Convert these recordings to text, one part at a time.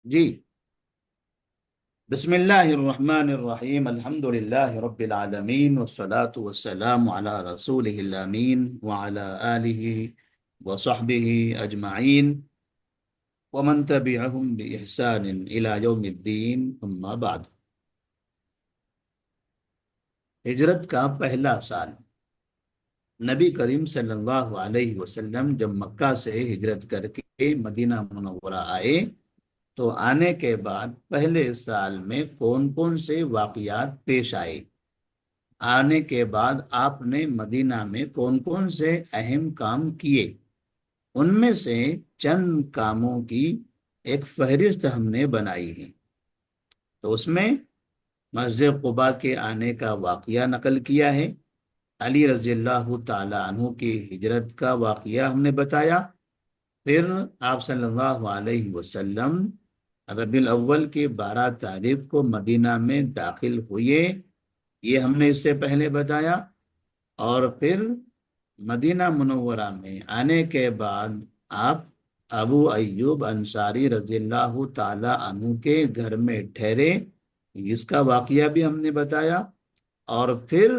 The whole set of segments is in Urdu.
جی، بسم اللہ الرحمن الرحیم، الحمد للہ رب العالمین والصلاة والسلام علی رسولہ الامین وعلی آلہ وصحبہ اجمعین ومن تبعہم بإحسان الی یوم الدین، اما بعد۔ ہجرت کا پہلا سال، نبی کریم صلی اللہ علیہ وسلم جب مکہ سے ہجرت کر کے مدینہ منورہ آئے تو آنے کے بعد پہلے سال میں کون کون سے واقعات پیش آئے، آنے کے بعد آپ نے مدینہ میں کون کون سے اہم کام کیے، ان میں سے چند کاموں کی ایک فہرست ہم نے بنائی ہے۔ تو اس میں مسجد قباء کے آنے کا واقعہ نقل کیا ہے، علی رضی اللہ تعالی عنہ کی ہجرت کا واقعہ ہم نے بتایا، پھر آپ صلی اللہ علیہ وسلم ربیع الاول کی 12 تاریخ کو مدینہ میں داخل ہوئے، یہ ہم نے اس سے پہلے بتایا، اور پھر مدینہ منورہ میں آنے کے بعد آپ ابو ایوب انصاری رضی اللہ تعالی عنہ کے گھر میں ٹھہرے، اس کا واقعہ بھی ہم نے بتایا، اور پھر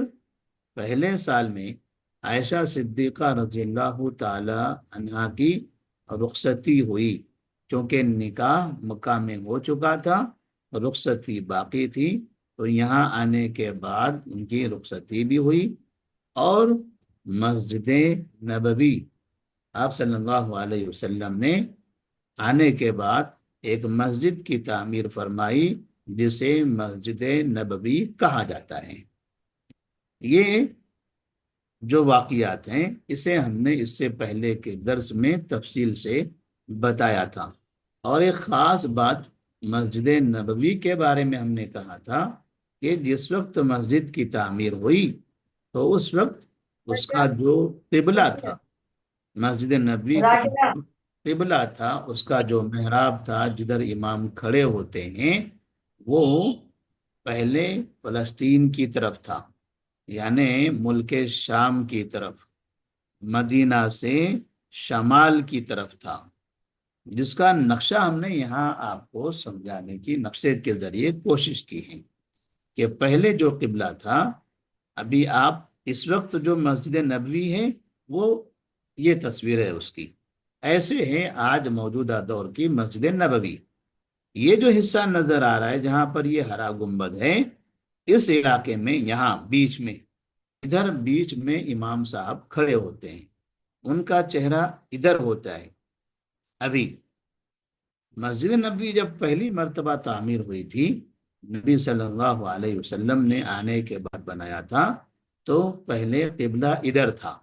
پہلے سال میں عائشہ صدیقہ رضی اللہ تعالی عنہا کی رخصتی ہوئی، چونکہ نکاح مکہ میں ہو چکا تھا، رخصتی باقی تھی، تو یہاں آنے کے بعد ان کی رخصتی بھی ہوئی، اور مسجد نبوی آپ صلی اللہ علیہ وسلم نے آنے کے بعد ایک مسجد کی تعمیر فرمائی جسے مسجد نبوی کہا جاتا ہے۔ یہ جو واقعات ہیں اسے ہم نے اس سے پہلے کے درس میں تفصیل سے بتایا تھا، اور ایک خاص بات مسجد نبوی کے بارے میں ہم نے کہا تھا کہ جس وقت مسجد کی تعمیر ہوئی تو اس وقت اس کا جو قبلہ تھا، مسجد نبوی کا جو قبلہ تھا، اس کا جو محراب تھا جدھر امام کھڑے ہوتے ہیں، وہ پہلے فلسطین کی طرف تھا، یعنی ملک شام کی طرف، مدینہ سے شمال کی طرف تھا، جس کا نقشہ ہم نے یہاں آپ کو سمجھانے کی نقشے کے ذریعے کوشش کی ہے کہ پہلے جو قبلہ تھا، ابھی آپ اس وقت جو مسجد نبوی ہے وہ یہ تصویر ہے اس کی، ایسے ہے آج موجودہ دور کی مسجد نبوی۔ یہ جو حصہ نظر آ رہا ہے جہاں پر یہ ہرا گنبد ہے، اس علاقے میں یہاں بیچ میں، ادھر بیچ میں امام صاحب کھڑے ہوتے ہیں، ان کا چہرہ ادھر ہوتا ہے۔ ابھی مسجد نبوی جب پہلی مرتبہ تعمیر ہوئی تھی، نبی صلی اللہ علیہ وسلم نے آنے کے بعد بنایا تھا، تو پہلے قبلہ ادھر تھا،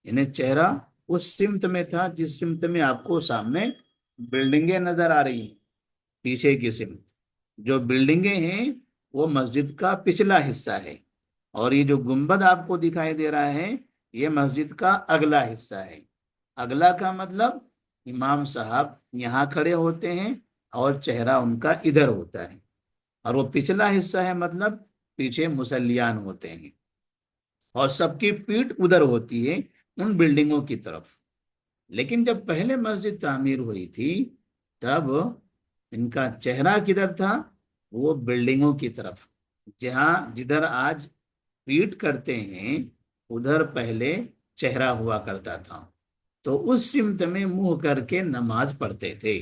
یعنی چہرہ اس سمت میں تھا جس سمت میں آپ کو سامنے بلڈنگیں نظر آ رہی ہیں، پیچھے کی سمت جو بلڈنگیں ہیں وہ مسجد کا پچھلا حصہ ہے، اور یہ جو گنبد آپ کو دکھائی دے رہا ہے یہ مسجد کا اگلا حصہ ہے۔ اگلا کا مطلب امام صاحب یہاں کھڑے ہوتے ہیں اور چہرہ ان کا ادھر ہوتا ہے، اور وہ پچھلا حصہ ہے مطلب پیچھے مصلیان ہوتے ہیں، اور سب کی پیٹھ ادھر ہوتی ہے ان بلڈنگوں کی طرف۔ لیکن جب پہلے مسجد تعمیر ہوئی تھی تب ان کا چہرہ کدھر تھا؟ وہ بلڈنگوں کی طرف، جدھر آج پیٹ کرتے ہیں ادھر پہلے چہرہ ہوا کرتا تھا، تو اس سمت میں منہ کر کے نماز پڑھتے تھے۔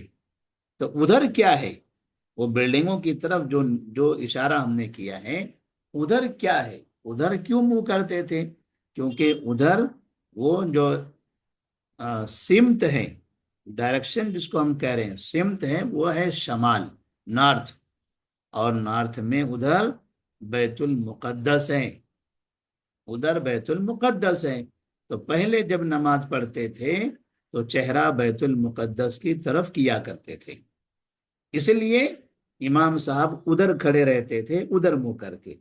تو ادھر کیا ہے؟ وہ بلڈنگوں کی طرف جو اشارہ ہم نے کیا ہے، ادھر کیا ہے؟ ادھر کیوں منہ کرتے تھے؟ کیونکہ ادھر وہ جو سمت ہے، ڈائریکشن جس کو ہم کہہ رہے ہیں سمت ہے، وہ ہے شمال، نارتھ، اور نارتھ میں ادھر بیت المقدس ہے، ادھر بیت المقدس ہے۔ تو پہلے جب نماز پڑھتے تھے تو چہرہ بیت المقدس کی طرف کیا کرتے تھے، اس لیے امام صاحب ادھر کھڑے رہتے تھے ادھر منہ کر کے،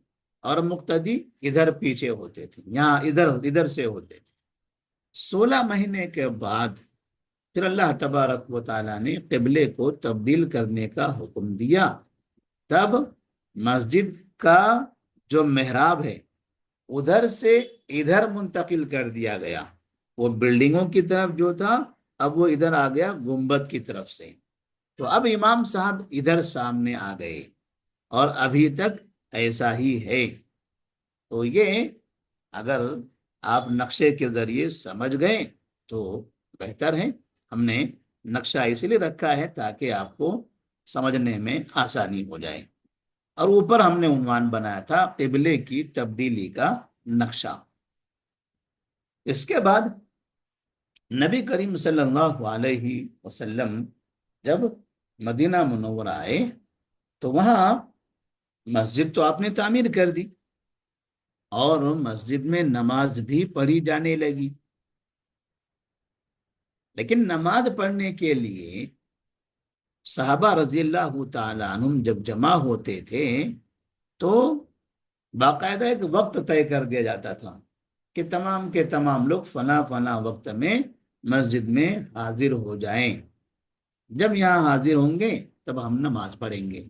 اور مقتدی ادھر پیچھے ہوتے تھے، یہاں ادھر سے ہوتے تھے۔ 16 مہینے کے بعد پھر اللہ تبارک و تعالیٰ نے قبلے کو تبدیل کرنے کا حکم دیا، تب مسجد کا جو محراب ہے ادھر سے ادھر منتقل کر دیا گیا، وہ بلڈنگوں کی طرف جو تھا اب وہ ادھر آ گیا گنبد کی طرف سے۔ تو اب امام صاحب ادھر سامنے آ گئے اور ابھی تک ایسا ہی ہے. تو یہ اگر آپ نقشے کے ذریعے سمجھ گئے تو بہتر ہے. ہم نے نقشہ اس لیے رکھا ہے تاکہ آپ کو سمجھنے میں آسانی ہو جائے. اور اوپر ہم نے عنوان بنایا تھا قبلے کی تبدیلی کا نقشہ. اس کے بعد نبی کریم صلی اللہ علیہ وسلم جب مدینہ منورہ آئے تو وہاں مسجد تو آپ نے تعمیر کر دی اور مسجد میں نماز بھی پڑھی جانے لگی. لیکن نماز پڑھنے کے لیے صحابہ رضی اللہ تعالیٰ عنہم جب جمع ہوتے تھے تو باقاعدہ ایک وقت طے کر دیا جاتا تھا کہ تمام کے تمام لوگ فلاں فلاں وقت میں مسجد میں حاضر ہو جائیں. جب یہاں حاضر ہوں گے تب ہم نماز پڑھیں گے.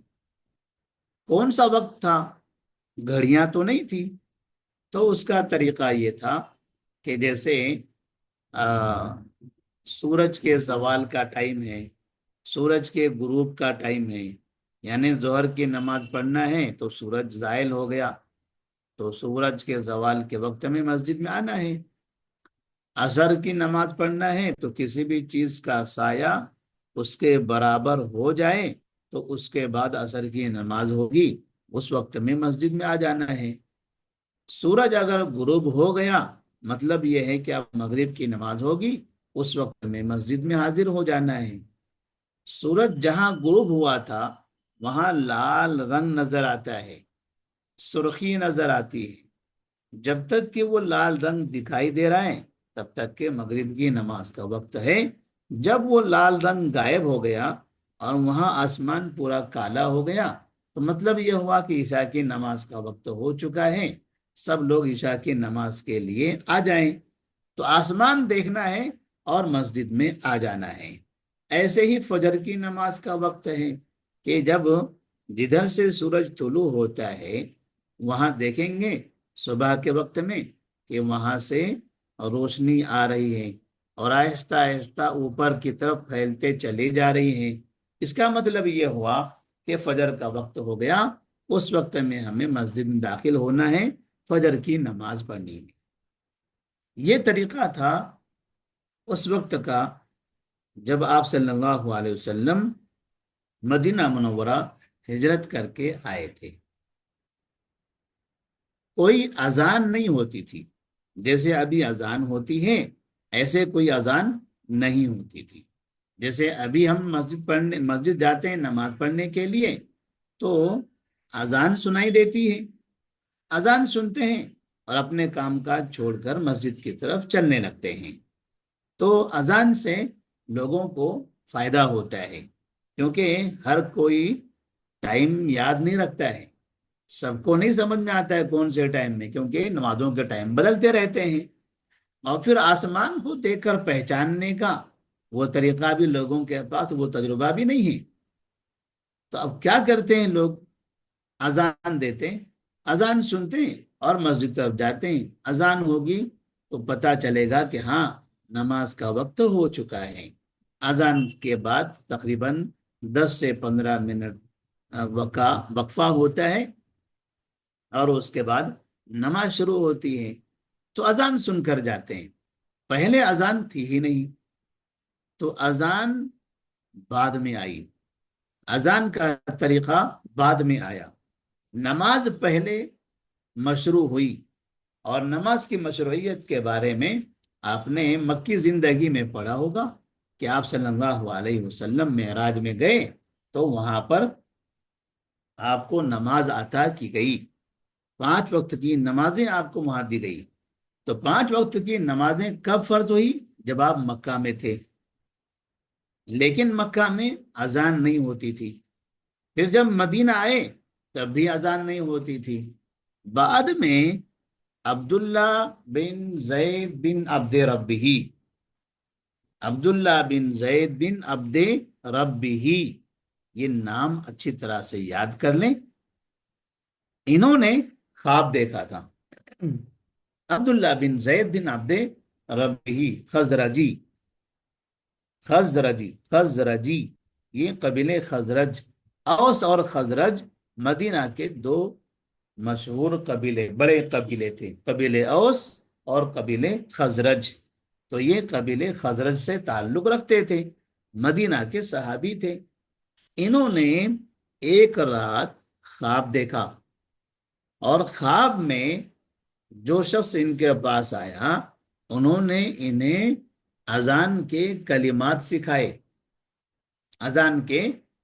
کون سا وقت تھا؟ گھڑیاں تو نہیں تھی. تو اس کا طریقہ یہ تھا کہ جیسے سورج کے زوال کا ٹائم ہے، سورج کے غروب کا ٹائم ہے، یعنی ظہر کی نماز پڑھنا ہے تو سورج زائل ہو گیا تو سورج کے زوال کے وقت میں مسجد میں آنا ہے. عصر کی نماز پڑھنا ہے تو کسی بھی چیز کا سایہ اس کے برابر ہو جائے تو اس کے بعد عصر کی نماز ہوگی، اس وقت میں مسجد میں آ جانا ہے. سورج اگر غروب ہو گیا مطلب یہ ہے کہ اب مغرب کی نماز ہوگی، اس وقت میں مسجد میں حاضر ہو جانا ہے. سورج جہاں غروب ہوا تھا وہاں لال رنگ نظر آتا ہے، سرخی نظر آتی ہے. جب تک کہ وہ لال رنگ دکھائی دے رہا ہے تب تک کہ مغرب کی نماز کا وقت ہے. جب وہ لال رنگ غائب ہو گیا اور وہاں آسمان پورا کالا ہو گیا تو مطلب یہ ہوا کہ عشاء کی نماز کا وقت ہو چکا ہے، سب لوگ عشاء کی نماز کے لیے آ جائیں. تو آسمان دیکھنا ہے اور مسجد میں آ جانا ہے. ایسے ہی فجر کی نماز کا وقت ہے کہ جب جدھر سے سورج طلوع ہوتا ہے وہاں دیکھیں گے صبح کے وقت میں کہ وہاں سے روشنی آ رہی ہے اور آہستہ آہستہ اوپر کی طرف پھیلتے چلی جا رہی ہیں. اس کا مطلب یہ ہوا کہ فجر کا وقت ہو گیا، اس وقت میں ہمیں مسجد میں داخل ہونا ہے، فجر کی نماز پڑھنی ہے. یہ طریقہ تھا اس وقت کا جب آپ صلی اللہ علیہ وسلم مدینہ منورہ ہجرت کر کے آئے تھے. کوئی اذان نہیں ہوتی تھی جیسے ابھی اذان ہوتی ہے، ایسے کوئی اذان نہیں ہوتی تھی. جیسے ابھی ہم مسجد جاتے ہیں نماز پڑھنے کے لیے تو اذان سنائی دیتی ہے، اذان سنتے ہیں اور اپنے کام کاج چھوڑ کر مسجد کی طرف چلنے لگتے ہیں. تو اذان سے لوگوں کو فائدہ ہوتا ہے کیونکہ ہر کوئی ٹائم یاد نہیں رکھتا ہے، سب کو نہیں سمجھ میں آتا ہے کون سے ٹائم میں، کیونکہ نمازوں کے ٹائم بدلتے رہتے ہیں. اور پھر آسمان کو دیکھ کر پہچاننے کا وہ طریقہ بھی لوگوں کے پاس وہ تجربہ بھی نہیں ہے. تو اب کیا کرتے ہیں لوگ؟ اذان دیتے ہیں، اذان سنتے ہیں اور مسجد طرف جاتے ہیں. اذان ہوگی تو پتہ چلے گا کہ ہاں نماز کا وقت ہو چکا ہے. اذان کے بعد تقریباً 10 سے 15 منٹ وقفہ ہوتا ہے اور اس کے بعد نماز شروع ہوتی ہے. تو اذان سن کر جاتے ہیں. پہلے اذان تھی ہی نہیں تو اذان بعد میں آئی، اذان کا طریقہ بعد میں آیا. نماز پہلے مشروع ہوئی اور نماز کی مشروعیت کے بارے میں آپ نے مکی زندگی میں پڑھا ہوگا کہ آپ صلی اللہ علیہ وسلم معراج میں گئے تو وہاں پر آپ کو نماز عطا کی گئی، 5 وقت کی نمازیں آپ کو وہاں دی گئی. تو 5 وقت کی نمازیں کب فرض ہوئی؟ جب آپ مکہ میں تھے، لیکن مکہ میں اذان نہیں ہوتی تھی. پھر جب مدینہ آئے تب بھی اذان نہیں ہوتی تھی. بعد میں عبداللہ بن زید بن عبد ربہ، عبداللہ بن زید بن عبد ربہ، یہ نام اچھی طرح سے یاد کر لیں. انہوں نے خواب دیکھا تھا. عبداللہ بن زید بن عبد ربہ خزرجی، خزرجی یہ قبیلے خزرج، اوس اور خزرج مدینہ کے دو مشہور قبیلے، بڑے قبیلے تھے، قبیلے اوس اور قبیلے خزرج۔ تو یہ قبیلے خزرج سے تعلق رکھتے تھے، مدینہ کے صحابی تھے۔ انہوں نے ایک رات خواب دیکھا، اور خواب میں جو شخص ان کے پاس آیا انہوں نے انہیں اذان کے کلمات سکھائے، اذان کے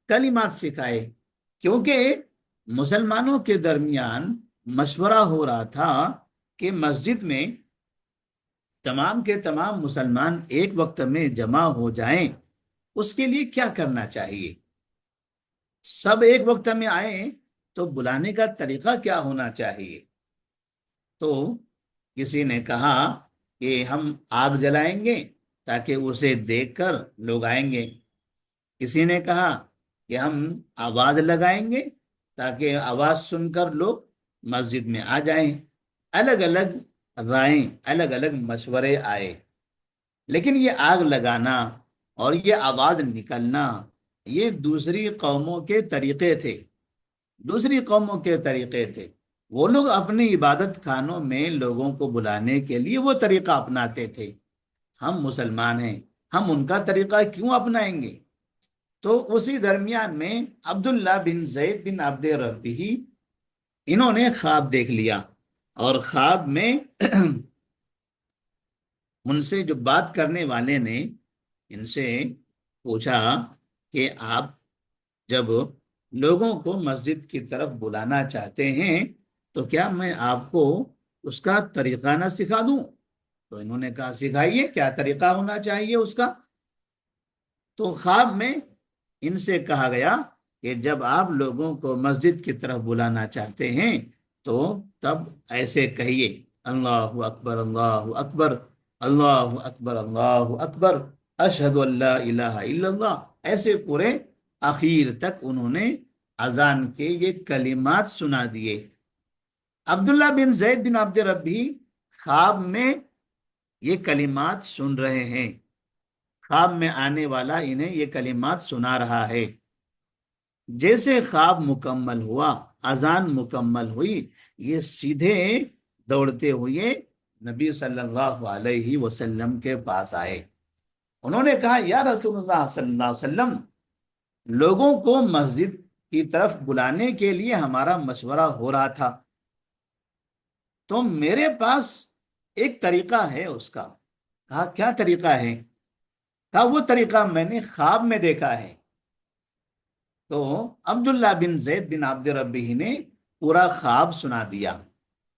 کلمات سکھائے، کیونکہ مسلمانوں کے درمیان مشورہ ہو رہا تھا کہ مسجد میں تمام کے تمام مسلمان ایک وقت میں جمع ہو جائیں، اس کے لیے کیا کرنا چاہیے؟ سب ایک وقت میں آئیں تو بلانے کا طریقہ کیا ہونا چاہیے؟ تو کسی نے کہا کہ ہم آگ جلائیں گے تاکہ اسے دیکھ کر لوگ آئیں گے، کسی نے کہا کہ ہم آواز لگائیں گے تاکہ آواز سن کر لوگ مسجد میں آ جائیں۔ الگ الگ رائیں، الگ الگ مشورے آئے، لیکن یہ آگ لگانا اور یہ آواز نکلنا یہ دوسری قوموں کے طریقے تھے، دوسری قوموں کے طریقے تھے۔ وہ لوگ اپنی عبادت خانوں میں لوگوں کو بلانے کے لیے وہ طریقہ اپناتے تھے، ہم مسلمان ہیں، ہم ان کا طریقہ کیوں اپنائیں گے؟ تو اسی درمیان میں عبداللہ بن زید بن عبد ربی انہوں نے خواب دیکھ لیا، اور خواب میں ان سے جو بات کرنے والے نے ان سے پوچھا کہ آپ جب لوگوں کو مسجد کی طرف بلانا چاہتے ہیں تو کیا میں آپ کو اس کا طریقہ نہ سکھا دوں؟ تو انہوں نے کہا سکھائیے، کیا طریقہ ہونا چاہیے اس کا؟ تو خواب میں ان سے کہا گیا کہ جب آپ لوگوں کو مسجد کی طرف بلانا چاہتے ہیں تو تب ایسے کہیے اللہ اکبر اللہ اکبر اللہ اکبر اللہ اکبر اشہد ان لا الہ الا اللہ، ایسے پورے آخر تک انہوں نے اذان کے یہ کلمات سنا دیے۔ عبداللہ بن زید بن عبد ربی خواب میں یہ کلمات سن رہے ہیں، خواب میں آنے والا انہیں یہ کلمات سنا رہا ہے۔ جیسے خواب مکمل ہوا، اذان مکمل ہوئی، یہ سیدھے دوڑتے ہوئے نبی صلی اللہ علیہ وسلم کے پاس آئے۔ انہوں نے کہا یا رسول اللہ صلی اللہ علیہ وسلم، لوگوں کو مسجد کی طرف بلانے کے لیے ہمارا مشورہ ہو رہا تھا، تو میرے پاس ایک طریقہ ہے اس کا۔ کہا کیا طریقہ ہے؟ کہا وہ طریقہ میں نے خواب میں دیکھا ہے۔ تو عبداللہ بن زید بن عبد ربی نے پورا خواب سنا دیا۔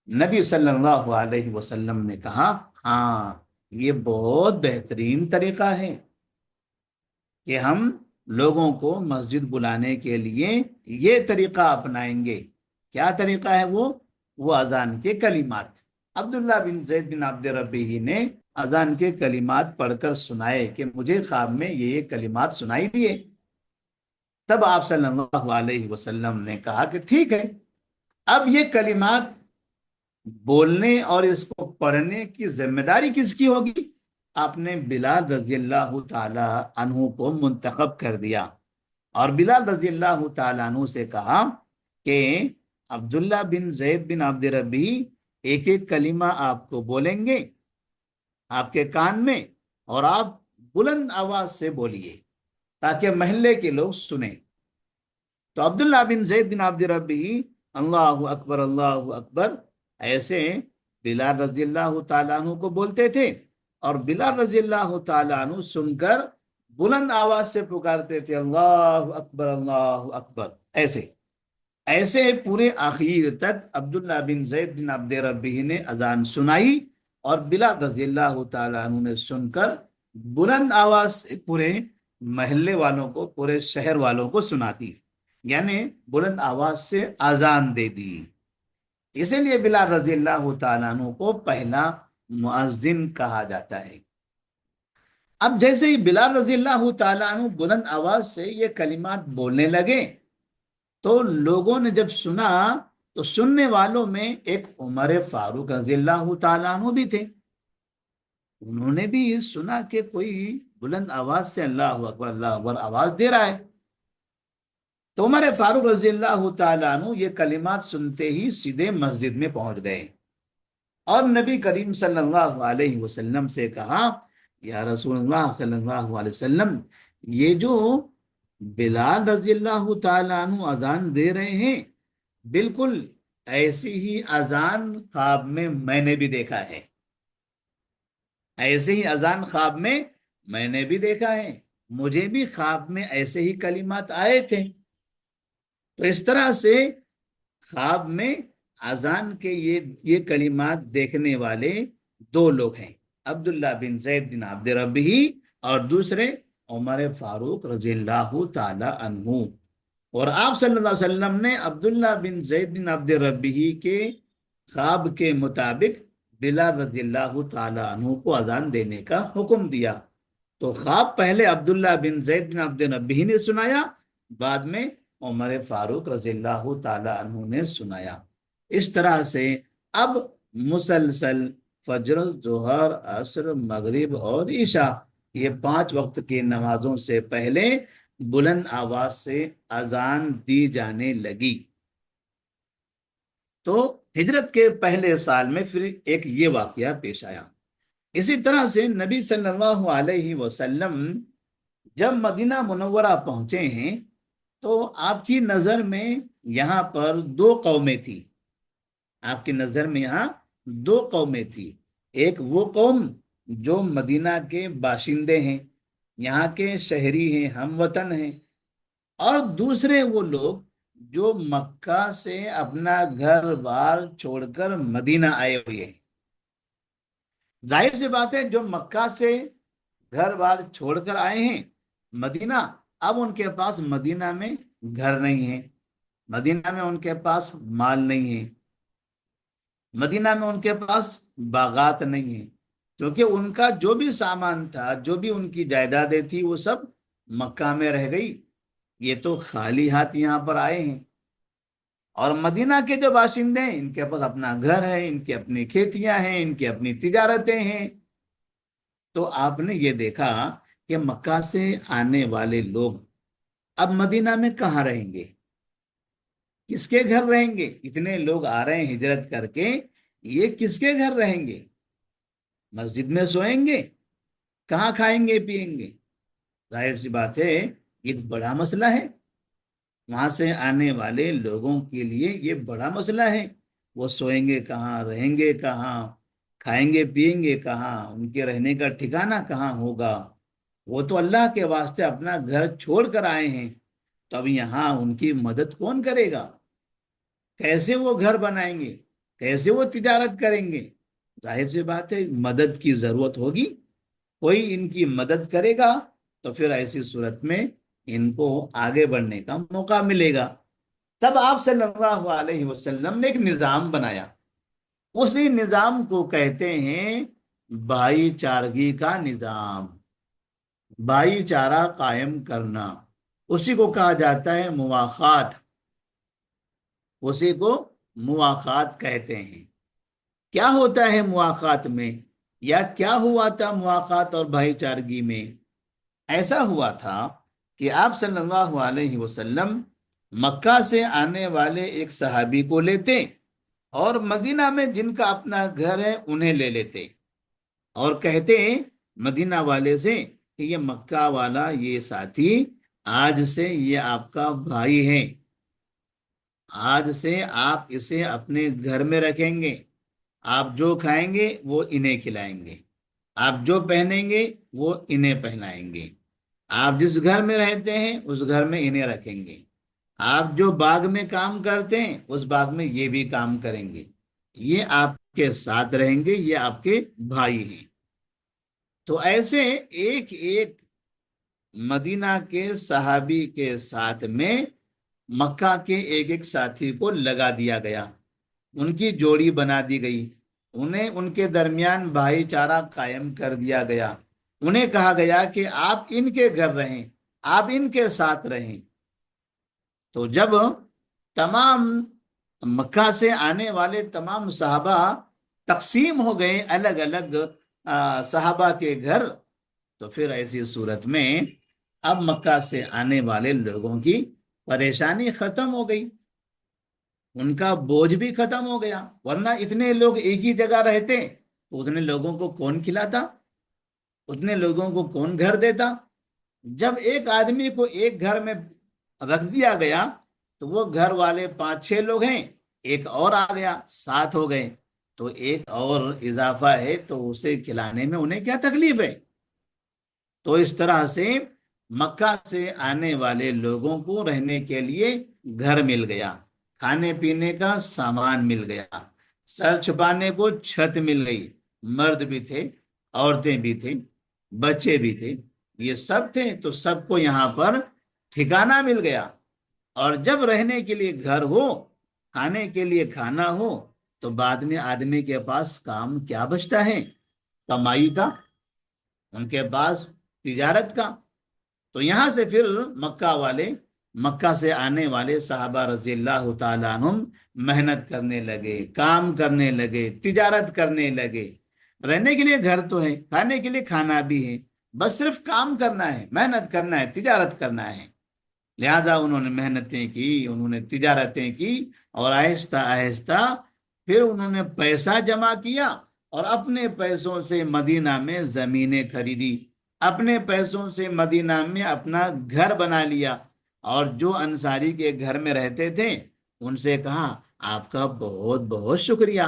نبی صلی اللہ علیہ وسلم نے کہا ہاں یہ بہت بہترین طریقہ ہے کہ ہم لوگوں کو مسجد بلانے کے لیے یہ طریقہ اپنائیں گے۔ کیا طریقہ ہے وہ اذان کے کلمات۔ عبداللہ بن زید بن عبد ربی نے اذان کے کلمات پڑھ کر سنائے کہ مجھے خواب میں یہ کلمات سنائی دیے۔ تب آپ صلی اللہ علیہ وسلم نے کہا کہ ٹھیک ہے، اب یہ کلمات بولنے اور اس کو پڑھنے کی ذمہ داری کس کی ہوگی؟ آپ نے بلال رضی اللہ تعالی عنہ کو منتخب کر دیا، اور بلال رضی اللہ تعالی عنہ سے کہا کہ عبداللہ بن زید بن عبد ربی ایک ایک کلمہ آپ کو بولیں گے آپ کے کان میں، اور آپ بلند آواز سے بولیے تاکہ محلے کے لوگ سنیں۔ تو عبداللہ بن زید بن عبد ربی اللہ اکبر اللہ اکبر ایسے بلال رضی اللہ تعالیٰ عنہ کو بولتے تھے، اور بلال رضی اللہ تعالیٰ عنہ سن کر بلند آواز سے پکارتے تھے اللہ اکبر اللہ اکبر، ایسے ایسے پورے آخر تک عبداللہ بن زید بن عبد ربی نے اذان سنائی، اور بلال رضی اللہ تعالیٰ عنہ نے سن کر بلند آواز سے پورے محلے والوں کو، پورے شہر والوں کو سناتی، یعنی بلند آواز سے اذان دے دی۔ اسی لیے بلال رضی اللہ تعالیٰ عنہ کو پہلا مؤذن کہا جاتا ہے۔ اب جیسے ہی بلال رضی اللہ تعالیٰ عنہ بلند آواز سے یہ کلمات بولنے لگے تو لوگوں نے جب سنا تو سننے والوں میں ایک عمر فاروق رضی اللہ تعالیٰ عنہ بھی تھے۔ انہوں نے بھی سنا کہ کوئی بلند آواز سے اللہ اکبر آواز دے رہا ہے، تو عمر فاروق رضی اللہ تعالیٰ عنہ یہ کلمات سنتے ہی سیدھے مسجد میں پہنچ گئے اور نبی کریم صلی اللہ علیہ وسلم سے کہا، یا رسول اللہ صلی اللہ علیہ وسلم، یہ جو بلال رضی اللہ تعالیٰ عنہ اذان دے رہے ہیں، بالکل ایسی ہی اذان خواب میں نے بھی دیکھا ہے، ایسے ہی اذان خواب میں نے بھی دیکھا ہے، مجھے بھی خواب میں ایسے ہی کلمات آئے تھے۔ تو اس طرح سے خواب میں اذان کے یہ کلمات دیکھنے والے دو لوگ ہیں، عبداللہ بن زید بن عبد ربہ اور دوسرے عمر فاروق رضی اللہ تعالی عنہ۔ اور آپ صلی اللہ علیہ وسلم نے عبداللہ بن زید بن عبد ربہ کے خواب کے مطابق بلال رضی اللہ تعالی عنہ کو اذان دینے کا حکم دیا۔ تو خواب پہلے عبداللہ بن زید بن عبد ربہ نے سنایا، بعد میں عمر فاروق رضی اللہ تعالی عنہ نے سنایا۔ اس طرح سے اب مسلسل فجر، ظہر، عصر، مغرب اور عشاء، یہ 5 وقت کی نمازوں سے پہلے بلند آواز سے اذان دی جانے لگی۔ تو ہجرت کے پہلے سال میں پھر ایک یہ واقعہ پیش آیا۔ اسی طرح سے نبی صلی اللہ علیہ وسلم جب مدینہ منورہ پہنچے ہیں تو آپ کی نظر میں یہاں پر 2 قومیں تھیں۔ آپ کی نظر میں یہاں 2 قومیں تھیں۔ ایک وہ قوم جو مدینہ کے باشندے ہیں، یہاں کے شہری ہیں، ہم وطن ہیں، اور دوسرے وہ لوگ جو مکہ سے اپنا گھر بار چھوڑ کر مدینہ آئے ہوئے ہیں۔ ظاہر سی بات ہے، جو مکہ سے گھر بار چھوڑ کر آئے ہیں مدینہ، اب ان کے پاس مدینہ میں گھر نہیں ہے، مدینہ میں ان کے پاس مال نہیں ہے، مدینہ میں ان کے پاس باغات نہیں ہیں، کیونکہ ان کا جو بھی سامان تھا، جو بھی ان کی جائیدادیں تھی، وہ سب مکہ میں رہ گئی۔ یہ تو خالی ہاتھ یہاں پر آئے ہیں۔ اور مدینہ کے جو باشندے ہیں، ان کے پاس اپنا گھر ہے، ان کی اپنی کھیتیاں ہیں، ان کی اپنی تجارتیں ہیں۔ تو آپ نے یہ دیکھا کہ مکہ سے آنے والے لوگ اب مدینہ میں کہاں رہیں گے، کس کے گھر رہیں گے؟ اتنے لوگ آ رہے ہیں ہجرت کر کے، یہ کس کے گھر رہیں گے؟ مسجد میں سوئیں گے؟ کہاں کھائیں گے پیئیں گے؟ ظاہر سی بات ہے، یہ بڑا مسئلہ ہے، وہاں سے آنے والے لوگوں کے لیے یہ بڑا مسئلہ ہے۔ وہ سوئیں گے کہاں، رہیں گے کہاں، کھائیں گے پیئیں گے کہاں، ان کے رہنے کا ٹھکانہ کہاں ہوگا؟ وہ تو اللہ کے واسطے اپنا گھر چھوڑ کر آئے ہیں، تو اب یہاں ان کی مدد کون کرے گا؟ کیسے وہ گھر بنائیں گے؟ کیسے وہ تجارت کریں گے؟ ظاہر سی بات ہے، مدد کی ضرورت ہوگی، کوئی ان کی مدد کرے گا تو پھر ایسی صورت میں ان کو آگے بڑھنے کا موقع ملے گا۔ تب آپ صلی اللہ علیہ وسلم نے ایک نظام بنایا، اسی نظام کو کہتے ہیں بھائی چارگی کا نظام، بھائی چارہ قائم کرنا، اسی کو کہا جاتا ہے مواخات، اسی کو مواخات کہتے ہیں۔ کیا ہوتا ہے مواخات میں، یا کیا ہوا تھا مواخات اور بھائی چارگی میں؟ ایسا ہوا تھا کہ آپ صلی اللہ علیہ وسلم مکہ سے آنے والے ایک صحابی کو لیتے اور مدینہ میں جن کا اپنا گھر ہے انہیں لے لیتے، اور کہتے مدینہ والے سے کہ یہ مکہ والا یہ ساتھی آج سے یہ آپ کا بھائی ہے، آج سے آپ اسے اپنے گھر میں رکھیں گے، آپ جو کھائیں گے وہ انہیں کھلائیں گے، آپ جو پہنیں گے وہ انہیں پہنائیں گے، آپ جس گھر میں رہتے ہیں اس گھر میں انہیں رکھیں گے، آپ جو باغ میں کام کرتے ہیں اس باغ میں یہ بھی کام کریں گے، یہ آپ کے ساتھ رہیں گے، یہ آپ کے بھائی ہیں۔ تو ایسے ایک ایک مدینہ کے صحابی کے ساتھ میں مکہ کے ایک ایک ساتھی کو لگا دیا گیا، ان کی جوڑی بنا دی گئی، انہیں ان کے درمیان بھائی چارہ قائم کر دیا گیا، انہیں کہا گیا کہ آپ ان کے گھر رہیں، آپ ان کے ساتھ رہیں۔ تو جب تمام مکہ سے آنے والے تمام صحابہ تقسیم ہو گئے الگ الگ صحابہ کے گھر، تو پھر ایسی صورت میں اب مکہ سے آنے والے لوگوں کی پریشانی ختم ہو گئی، ان کا بوجھ بھی ختم ہو گیا، ورنہ اتنے لوگ ایک ہی جگہ رہتے تو اتنے لوگوں کو کون کھلاتا، اتنے لوگوں کو کون گھر دیتا؟ جب ایک آدمی کو ایک گھر میں رکھ دیا گیا تو وہ گھر والے 5 6 لوگ ہیں، ایک اور آ گیا 7 ہو گئے، تو ایک اور اضافہ ہے تو اسے کھلانے میں انہیں کیا تکلیف ہے؟ تو اس طرح سے مکہ سے آنے والے لوگوں کو رہنے کے لیے گھر مل گیا، کھانے پینے کا سامان مل گیا، سر چھپانے کو چھت مل گئی، مرد بھی تھے، عورتیں بھی تھے، بچے بھی تھے، یہ سب تھے تو سب کو یہاں پر ٹھکانہ مل گیا۔ اور جب رہنے کے لیے گھر ہو، کھانے کے لیے کھانا ہو، تو بعد میں آدمی کے پاس کام کیا بچتا ہے؟ کمائی کا، ان کے پاس تجارت کا۔ تو یہاں سے پھر مکہ والے، مکہ سے آنے والے صحابہ رضی اللہ تعالیٰ عنہم محنت کرنے لگے، کام کرنے لگے، تجارت کرنے لگے۔ رہنے کے لیے گھر تو ہے، کھانے کے لیے کھانا بھی ہے، بس صرف کام کرنا ہے، محنت کرنا ہے، تجارت کرنا ہے۔ لہذا انہوں نے محنتیں کی، انہوں نے تجارتیں کی، اور آہستہ آہستہ پھر انہوں نے پیسہ جمع کیا اور اپنے پیسوں سے مدینہ میں زمینیں خریدی، اپنے پیسوں سے مدینہ میں اپنا گھر بنا لیا، اور جو انصاری کے گھر میں رہتے تھے ان سے کہا آپ کا بہت بہت شکریہ،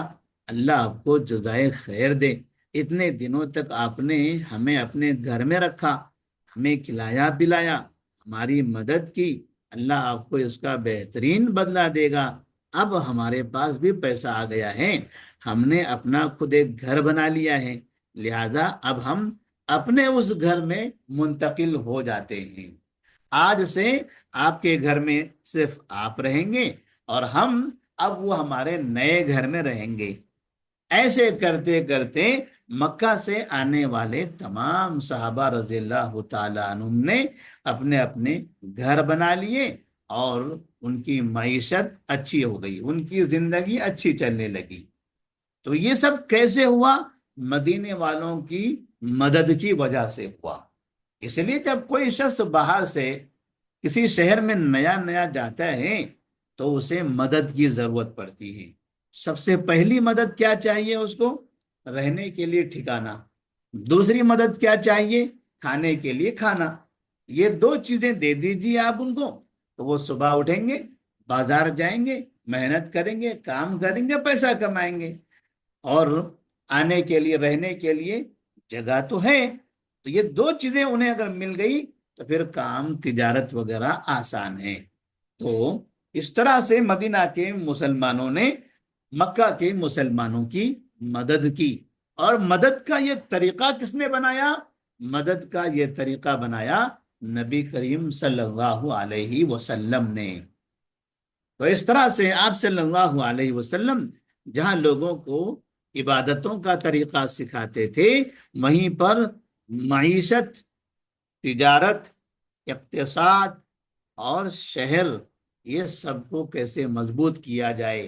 اللہ آپ کو جزائے خیر دے، اتنے دنوں تک آپ نے ہمیں اپنے گھر میں رکھا، ہمیں کھلایا پلایا، ہماری مدد کی، اللہ آپ کو اس کا بہترین بدلہ دے گا۔ اب ہمارے پاس بھی پیسہ آ گیا ہے، ہم نے اپنا خود ایک گھر بنا لیا ہے، لہذا اب ہم اپنے اس گھر میں منتقل ہو جاتے ہیں، آج سے آپ کے گھر میں صرف آپ رہیں گے اور ہم اب وہ ہمارے نئے گھر میں رہیں گے۔ ایسے کرتے کرتے مکہ سے آنے والے تمام صحابہ رضی اللہ تعالیٰ عنہم نے اپنے اپنے گھر بنا لیے، اور ان کی معیشت اچھی ہو گئی، ان کی زندگی اچھی چلنے لگی۔ تو یہ سب کیسے ہوا؟ مدینے والوں کی مدد کی وجہ سے ہوا۔ اس لیے جب کوئی شخص باہر سے کسی شہر میں نیا نیا جاتا ہے تو اسے مدد کی ضرورت پڑتی ہے۔ سب سے پہلی مدد کیا چاہیے اس کو؟ رہنے کے لیے ٹھکانہ۔ دوسری مدد کیا چاہیے؟ کھانے کے لیے کھانا۔ یہ 2 چیزیں دے دیجیے آپ ان کو، تو وہ صبح اٹھیں گے، بازار جائیں گے، محنت کریں گے، کام کریں گے، پیسہ کمائیں گے، اور آنے کے لیے، رہنے کے لیے جگہ تو ہے۔ تو یہ 2 چیزیں انہیں اگر مل گئی تو پھر کام تجارت وغیرہ آسان ہے۔ تو اس طرح سے مدینہ کے مسلمانوں نے مکہ کے مسلمانوں کی مدد کی۔ اور مدد کا یہ طریقہ کس نے بنایا؟ مدد کا یہ طریقہ بنایا نبی کریم صلی اللہ علیہ وسلم نے۔ تو اس طرح سے آپ صلی اللہ علیہ وسلم جہاں لوگوں کو عبادتوں کا طریقہ سکھاتے تھے، وہیں پر معیشت، تجارت، اقتصاد اور شہر، یہ سب کو کیسے مضبوط کیا جائے،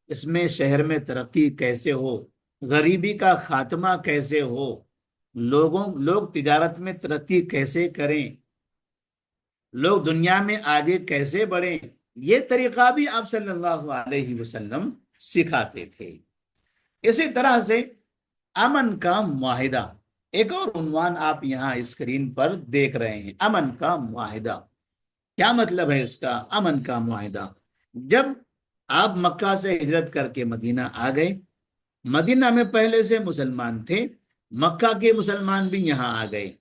اس میں شہر میں ترقی کیسے ہو، غریبی کا خاتمہ کیسے ہو، لوگ تجارت میں ترقی کیسے کریں، لوگ دنیا میں آگے کیسے بڑھیں، یہ طریقہ بھی آپ صلی اللہ علیہ وسلم سکھاتے تھے۔ اسی طرح سے امن کا معاہدہ، ایک اور عنوان آپ یہاں اسکرین پر دیکھ رہے ہیں، امن کا معاہدہ۔ کیا مطلب ہے اس کا؟ امن کا معاہدہ، جب آپ مکہ سے ہجرت کر کے مدینہ آ گئے، مدینہ میں پہلے سے مسلمان تھے، مکہ کے مسلمان بھی یہاں آ گئے۔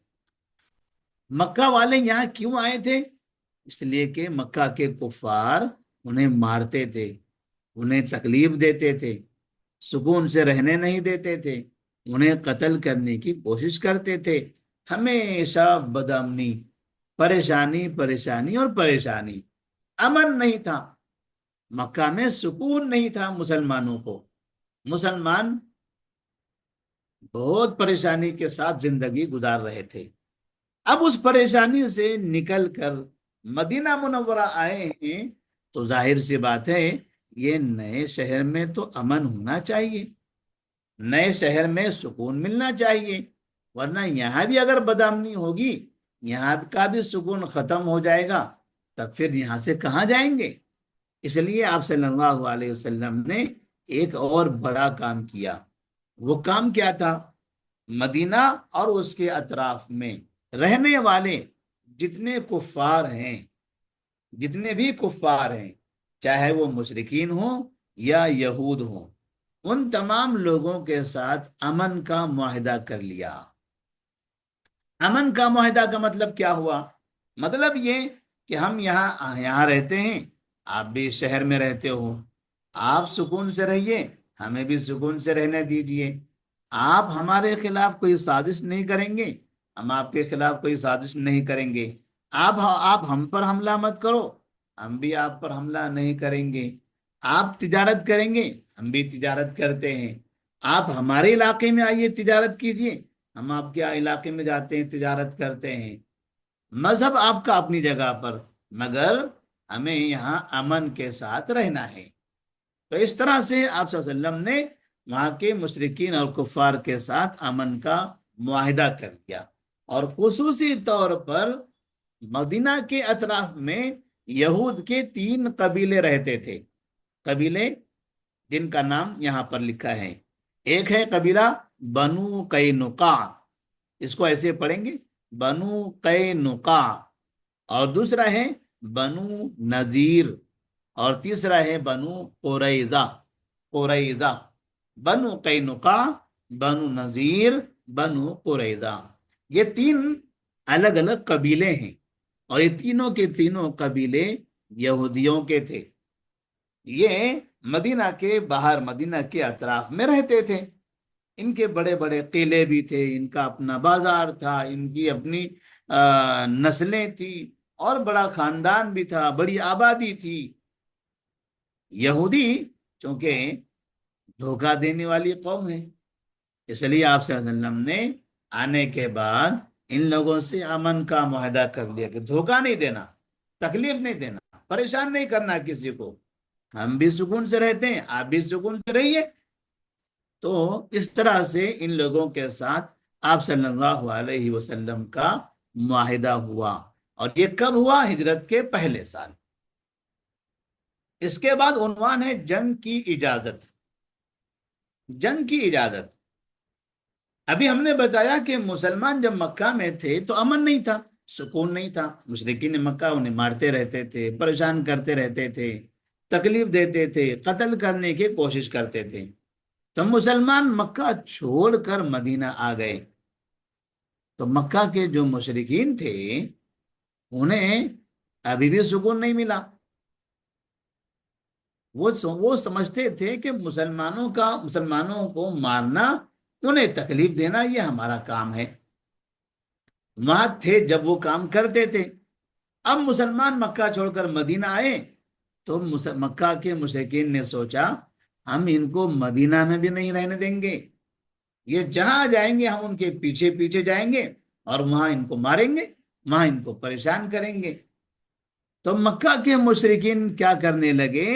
مکہ والے یہاں کیوں آئے تھے؟ اس لیے کہ مکہ کے کفار انہیں مارتے تھے، انہیں تکلیف دیتے تھے، سکون سے رہنے نہیں دیتے تھے، انہیں قتل کرنے کی کوشش کرتے تھے، ہمیشہ بدامنی، پریشانی پریشانی اور پریشانی، امن نہیں تھا مکہ میں، سکون نہیں تھا مسلمانوں کو، مسلمان بہت پریشانی کے ساتھ زندگی گزار رہے تھے۔ اب اس پریشانی سے نکل کر مدینہ منورہ آئے ہیں تو ظاہر سی بات ہے یہ نئے شہر میں تو امن ہونا چاہیے، نئے شہر میں سکون ملنا چاہیے، ورنہ یہاں بھی اگر بدامنی ہوگی، یہاں کا بھی سکون ختم ہو جائے گا، تب پھر یہاں سے کہاں جائیں گے؟ اس لیے آپ صلی اللہ علیہ وسلم نے ایک اور بڑا کام کیا۔ وہ کام کیا تھا؟ مدینہ اور اس کے اطراف میں رہنے والے جتنے کفار ہیں، جتنے بھی کفار ہیں، چاہے وہ مشرکین ہوں یا یہود ہوں، ان تمام لوگوں کے ساتھ امن کا معاہدہ کر لیا۔ امن کا معاہدہ کا مطلب کیا ہوا؟ مطلب یہ کہ ہم یہاں رہتے ہیں، آپ بھی شہر میں رہتے ہو، آپ سکون سے رہیے، ہمیں بھی سکون سے رہنے دیجئے۔ آپ ہمارے خلاف کوئی سازش نہیں کریں گے، ہم آپ کے خلاف کوئی سازش نہیں کریں گے۔ آپ ہم پر حملہ مت کرو، ہم بھی آپ پر حملہ نہیں کریں گے۔ آپ تجارت کریں گے، ہم بھی تجارت کرتے ہیں۔ آپ ہمارے علاقے میں آئیے، تجارت کیجئے، ہم آپ کے علاقے میں جاتے ہیں، تجارت کرتے ہیں۔ مذہب آپ کا اپنی جگہ پر، مگر ہمیں یہاں امن کے ساتھ رہنا ہے۔ تو اس طرح سے آپ صلی اللہ علیہ وسلم نے وہاں کے مشرکین اور کفار کے ساتھ امن کا معاہدہ کر دیا، اور خصوصی طور پر مدینہ کے اطراف میں یہود کے 3 قبیلے رہتے تھے، قبیلے جن کا نام یہاں پر لکھا ہے۔ ایک ہے قبیلہ بنو قینقاع، اس کو ایسے پڑھیں گے بنو قینقاع، اور دوسرا ہے بنو نذیر، اور تیسرا ہے بنو قریظہ۔ قریظہ، بنو قینقاع، بنو نذیر، بنو قریظہ، یہ 3 الگ الگ قبیلے ہیں، اور یہ تینوں کے تینوں قبیلے یہودیوں کے تھے۔ یہ مدینہ کے باہر، مدینہ کے اطراف میں رہتے تھے۔ ان کے بڑے بڑے قلعے بھی تھے، ان کا اپنا بازار تھا، ان کی اپنی نسلیں تھی، اور بڑا خاندان بھی تھا، بڑی آبادی تھی۔ یہودی چونکہ دھوکہ دینے والی قوم ہے، اس لیے آپ صلی اللہ علیہ وسلم نے آنے کے بعد ان لوگوں سے امن کا معاہدہ کر لیا کہ دھوکہ نہیں دینا، تکلیف نہیں دینا، پریشان نہیں کرنا کسی کو، ہم بھی سکون سے رہتے ہیں، آپ بھی سکون سے رہیے۔ تو اس طرح سے ان لوگوں کے ساتھ آپ صلی اللہ علیہ وسلم کا معاہدہ ہوا، اور یہ کب ہوا؟ ہجرت کے پہلے سال۔ اس کے بعد عنوان ہے جنگ کی اجازت۔ جنگ کی اجازت۔ ابھی ہم نے بتایا کہ مسلمان جب مکہ میں تھے تو امن نہیں تھا، سکون نہیں تھا، مشرکین مکہ انہیں مارتے رہتے تھے، پریشان کرتے رہتے تھے، تکلیف دیتے تھے، قتل کرنے کی کوشش کرتے تھے۔ تو مسلمان مکہ چھوڑ کر مدینہ آ گئے، تو مکہ کے جو مشرکین تھے انہیں ابھی بھی سکون نہیں ملا۔ وہ سمجھتے تھے کہ مسلمانوں کو مارنا، انہیں تکلیف دینا، یہ ہمارا کام ہے۔ وہاں تھے جب وہ کام کرتے تھے۔ اب مسلمان مکہ چھوڑ کر مدینہ آئے تو مکہ کے مشرکین نے سوچا ہم ان کو مدینہ میں بھی نہیں رہنے دیں گے، یہ جہاں جائیں گے ہم ان کے پیچھے پیچھے جائیں گے، اور وہاں ان کو ماریں گے، وہاں ان کو پریشان کریں گے۔ تو مکہ کے مشرکین کیا کرنے لگے؟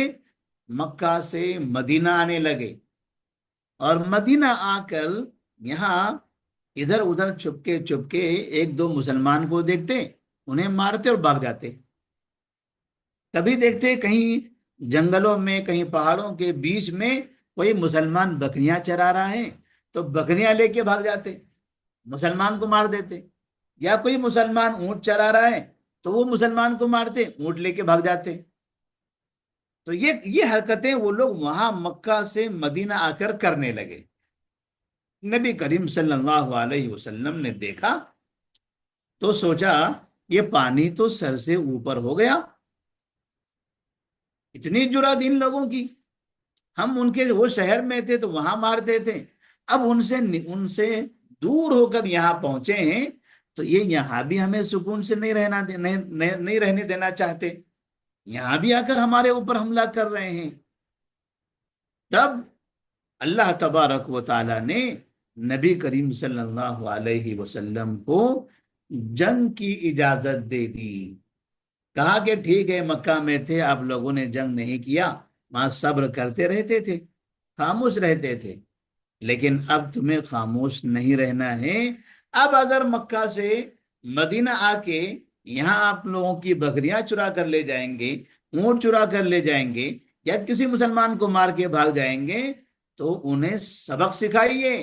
مکہ سے مدینہ آنے لگے، اور مدینہ آ کر یہاں ادھر ادھر چھپکے ایک دو مسلمان کو دیکھتے، انہیں مارتے اور بھاگ جاتے۔ کبھی دیکھتے کہیں جنگلوں میں، کہیں پہاڑوں کے بیچ میں کوئی مسلمان بکریاں چرا رہا ہے تو بکریاں لے کے بھاگ جاتے، مسلمان کو مار دیتے۔ یا کوئی مسلمان اونٹ چرا رہا ہے تو وہ مسلمان کو مارتے، اونٹ لے کے بھاگ جاتے۔ تو یہ حرکتیں وہ لوگ وہاں مکہ سے مدینہ آ کر کرنے لگے۔ نبی کریم صلی اللہ علیہ وسلم نے دیکھا تو سوچا یہ پانی تو سر سے اوپر ہو گیا، اتنی جرات ان لوگوں کی، ہم ان کے وہ شہر میں تھے تو وہاں مارتے تھے، اب ان سے دور ہو کر یہاں پہنچے ہیں تو یہ یہاں بھی ہمیں سکون سے نہیں رہنے دینا چاہتے، یہاں بھی آ کر ہمارے اوپر حملہ کر رہے ہیں۔ تب اللہ تبارک و تعالی نے نبی کریم صلی اللہ علیہ وسلم کو جنگ کی اجازت دے دی۔ کہا کہ ٹھیک ہے، مکہ میں تھے، آپ لوگوں نے جنگ نہیں کیا، وہاں صبر کرتے رہتے تھے، خاموش رہتے تھے، لیکن اب تمہیں خاموش نہیں رہنا ہے۔ اب اگر مکہ سے مدینہ آ کے یہاں آپ لوگوں کی بکریاں چرا کر لے جائیں گے، اونٹ چرا کر لے جائیں گے، یا کسی مسلمان کو مار کے بھاگ جائیں گے، تو انہیں سبق سکھائیے،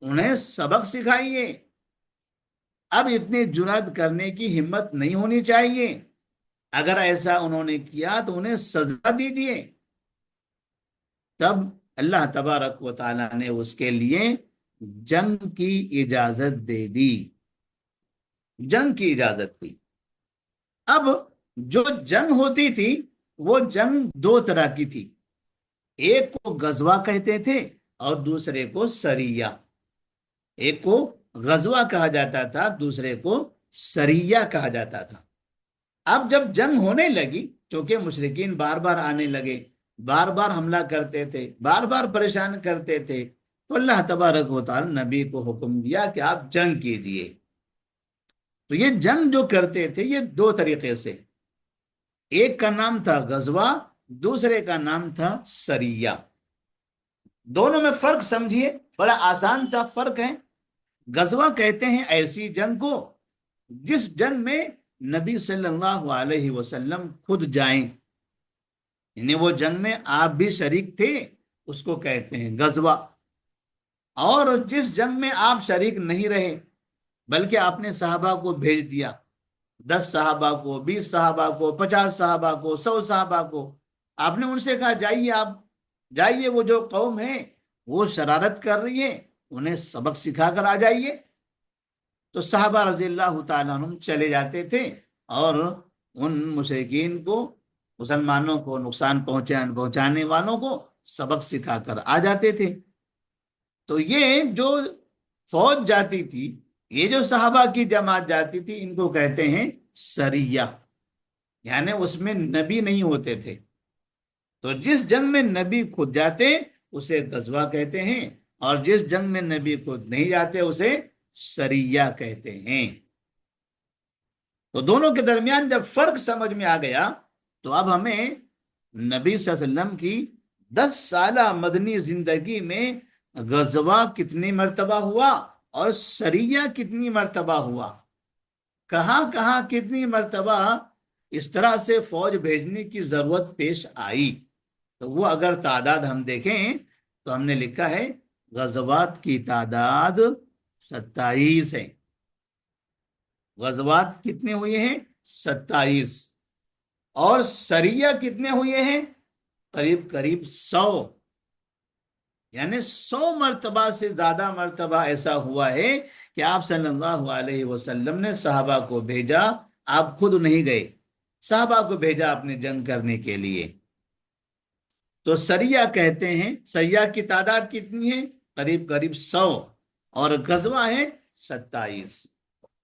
انہیں سبق سکھائیے۔ اب اتنی جرات کرنے کی ہمت نہیں ہونی چاہیے۔ اگر ایسا انہوں نے کیا تو انہیں سزا دیجیے۔ تب اللہ تبارک و تعالیٰ نے اس کے لیے جنگ کی اجازت دے دی، جنگ کی اجازت دی۔ اب جو جنگ ہوتی تھی وہ جنگ دو طرح کی تھی، ایک کو غزوہ کہتے تھے اور دوسرے کو سریہ۔ ایک کو غزوہ کہا جاتا تھا، دوسرے کو سریہ کہا جاتا تھا۔ اب جب جنگ ہونے لگی، چونکہ مشرکین بار بار آنے لگے، بار بار حملہ کرتے تھے، بار بار پریشان کرتے تھے، تو اللہ تبارک و تعالی نبی کو حکم دیا کہ آپ جنگ کیجئے۔ تو یہ جنگ جو کرتے تھے یہ دو طریقے سے، ایک کا نام تھا غزوہ، دوسرے کا نام تھا سریہ۔ دونوں میں فرق سمجھیے، بڑا آسان سا فرق ہے۔ غزوہ کہتے ہیں ایسی جنگ کو جس جنگ میں نبی صلی اللہ علیہ وسلم خود جائیں، یعنی وہ جنگ میں آپ بھی شریک تھے، اس کو کہتے ہیں غزوہ۔ اور جس جنگ میں آپ شریک نہیں رہے بلکہ آپ نے صحابہ کو بھیج دیا، 10 صحابہ کو، 20 صحابہ کو، 50 صحابہ کو، 100 صحابہ کو، آپ نے ان سے کہا جائیے، آپ جائیے، وہ جو قوم ہے وہ شرارت کر رہی ہے، انہیں سبق سکھا کر آ جائیے۔ تو صحابہ رضی اللہ تعالیٰ عنہ چلے جاتے تھے اور ان مشرکین کو، مسلمانوں کو نقصان پہنچانے والوں کو سبق سکھا کر آ جاتے تھے۔ تو یہ جو فوج جاتی تھی، یہ جو صحابہ کی جماعت جاتی تھی، ان کو کہتے ہیں سریہ، یعنی اس میں نبی نہیں ہوتے تھے۔ تو جس جنگ میں نبی خود جاتے اسے غزوہ کہتے ہیں، اور جس جنگ میں نبی خود نہیں جاتے اسے سریہ کہتے ہیں۔ تو دونوں کے درمیان جب فرق سمجھ میں آ گیا تو اب ہمیں نبی صلی اللہ علیہ وسلم کی 10 سالہ مدنی زندگی میں غزوہ کتنی مرتبہ ہوا اور سریہ کتنی مرتبہ ہوا، کہاں کہاں کتنی مرتبہ اس طرح سے فوج بھیجنے کی ضرورت پیش آئی، تو وہ اگر تعداد ہم دیکھیں تو ہم نے لکھا ہے غزوات کی تعداد 27 ہے۔ غزوات کتنے ہوئے ہیں؟ 27۔ اور سریہ کتنے ہوئے ہیں؟ قریب قریب 100، یعنی 100 مرتبہ سے زیادہ مرتبہ ایسا ہوا ہے کہ آپ صلی اللہ علیہ وسلم نے صحابہ کو بھیجا، آپ خود نہیں گئے، صحابہ کو بھیجا اپنے جنگ کرنے کے لیے۔ تو سریہ کہتے ہیں، سریہ کی تعداد کتنی ہے؟ قریب قریب 100، اور غزوہ ہے 27۔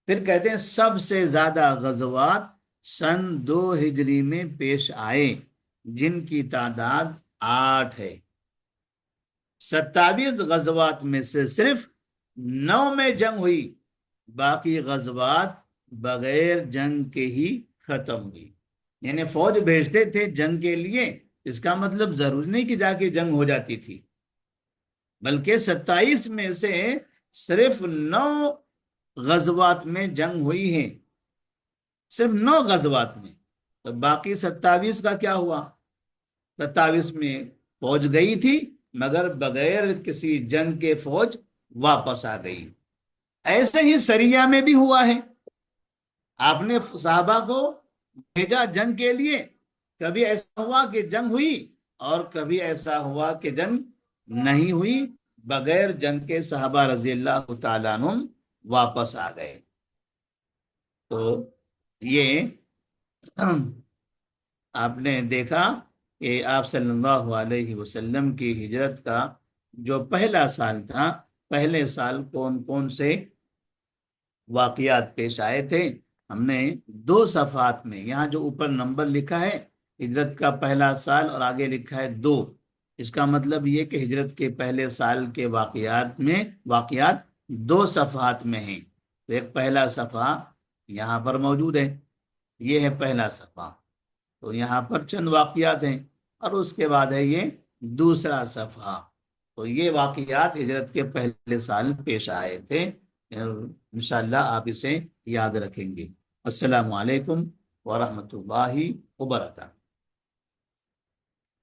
پھر کہتے ہیں سب سے زیادہ غزوات سن 2 ہجری میں پیش آئے، جن کی تعداد 8 ہے۔ 27 غزوات میں سے صرف 9 میں جنگ ہوئی، باقی غزوات بغیر جنگ کے ہی ختم ہوئی۔ یعنی فوج بھیجتے تھے جنگ کے لیے، اس کا مطلب ضروری نہیں کہ جا کے جنگ ہو جاتی تھی، بلکہ 27 میں سے صرف 9 غزوات میں جنگ ہوئی ہے، صرف 9 غزوات میں۔ تو باقی 27 کا کیا ہوا؟ 27 میں فوج گئی تھی مگر بغیر کسی جنگ کے فوج واپس آ گئی۔ ایسے ہی سریہ میں بھی ہوا ہے، آپ نے صحابہ کو بھیجا جنگ کے لیے، کبھی ایسا ہوا کہ جنگ ہوئی اور کبھی ایسا ہوا کہ جنگ نہیں ہوئی، بغیر جنگ کے صحابہ رضی اللہ تعالیٰ عنہ واپس آ گئے۔ تو یہ آپ نے دیکھا کہ آپ صلی اللہ علیہ وسلم کی ہجرت کا جو پہلا سال تھا، پہلے سال کون کون سے واقعات پیش آئے تھے، ہم نے 2 صفحات میں، یہاں جو اوپر نمبر لکھا ہے ہجرت کا پہلا سال اور آگے لکھا ہے 2، اس کا مطلب یہ کہ ہجرت کے پہلے سال کے واقعات 2 صفحات میں ہیں۔ تو ایک پہلا صفحہ یہاں پر موجود ہے، یہ ہے پہلا صفحہ، تو یہاں پر چند واقعات ہیں، اور اس کے بعد ہے یہ دوسرا صفحہ۔ تو یہ واقعات ہجرت کے پہلے سال پیش آئے تھے، انشاءاللہ آپ اسے یاد رکھیں گے۔ السلام علیکم ورحمۃ اللہ وبرکاتہ۔